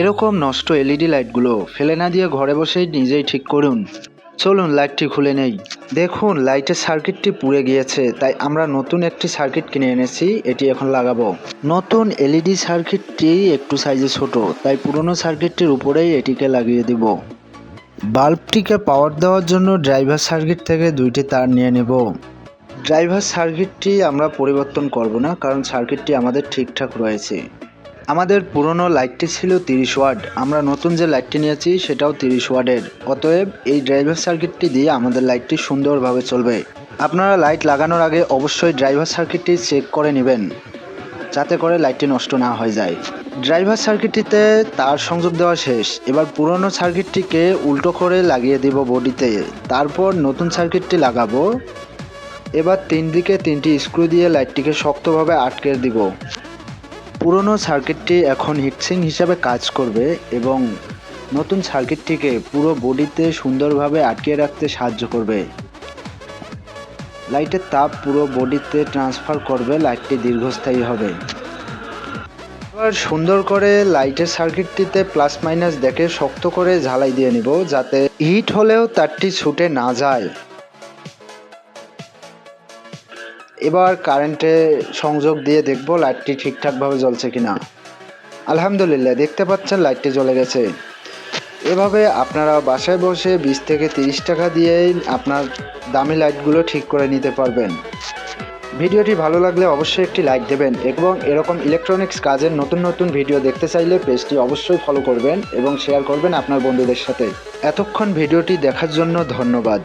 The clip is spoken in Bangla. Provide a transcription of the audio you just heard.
এরকম নষ্ট এলইডি লাইটগুলো ফেলে না দিয়ে ঘরে বসেই নিজেই ঠিক করুন। চলুন লাইটটি খুলে নেই। দেখুন লাইটের সার্কিটটি পুড়ে গিয়েছে, তাই আমরা নতুন একটি সার্কিট কিনে এনেছি, এটি এখন লাগাবো। নতুন এলইডি সার্কিটটি একটু সাইজে ছোট, তাই পুরনো সার্কিটটির উপরেই এটিকে লাগিয়ে দিব। বাল্বটিকে পাওয়ার দেওয়ার জন্য ড্রাইভার সার্কিট থেকে দুইটি তার নিয়ে নেব। ড্রাইভার সার্কিটটি আমরা পরিবর্তন করব না, কারণ সার্কিটটি আমাদের ঠিকঠাক রয়েছে। আমাদের পুরনো লাইটটি ছিল 30 ওয়াট, আমরা নতুন যে লাইটটি নিয়েছি সেটাও 30 ওয়াটের। অতএব এই ড্রাইভার সার্কিটটি দিয়ে আমাদের লাইটটি সুন্দরভাবে চলবে। আপনারা লাইট লাগানোর আগে অবশ্যই ড্রাইভার সার্কিটটি চেক করে নেবেন, যাতে করে লাইটটি নষ্ট না হয়ে যায়। ড্রাইভার সার্কিটটিতে তার সংযোগ দেওয়া শেষ। এবার পুরনো সার্কিটটিকে উল্টো করে লাগিয়ে দিব বডিতে, তারপর নতুন সার্কিটটি লাগাবো। এবার 3 দিকে 3টি স্ক্রু দিয়ে লাইটটিকে শক্তভাবে আটকে দিব। পুরনো সার্কিটটি এখন হিটসিং হিসাবে কাজ করবে এবং নতুন সার্কিটটিকে পুরো বডিতে সুন্দরভাবে আটকে রাখতে সাহায্য করবে। লাইটের তাপ পুরো বডিতে ট্রান্সফার করবে, লাইটটি দীর্ঘস্থায়ী হবে। এবার সুন্দর করে লাইটের সার্কিটটিতে প্লাস মাইনাস দেখে শক্ত করে ঝালাই দিয়ে নিব, যাতে হিট হলেও তারটি ছুটে না যায়। এবার কারেন্টে সংযোগ দিয়ে দেখব লাইটটি ঠিকঠাকভাবে জ্বলছে কিনা। আলহামদুলিল্লাহ, দেখতে পাচ্ছেন লাইটটি জ্বলে গেছে। এভাবে আপনারা বাসায় বসে 20 থেকে 30 টাকা দিয়েই আপনার দামি লাইটগুলো ঠিক করে নিতে পারবেন। ভিডিওটি ভালো লাগলে অবশ্যই একটি লাইক দেবেন এবং এরকম ইলেকট্রনিক্স কাজের নতুন নতুন ভিডিও দেখতে চাইলে পেজটি অবশ্যই ফলো করবেন এবং শেয়ার করবেন আপনার বন্ধুদের সাথে। এতক্ষণ ভিডিওটি দেখার জন্য ধন্যবাদ।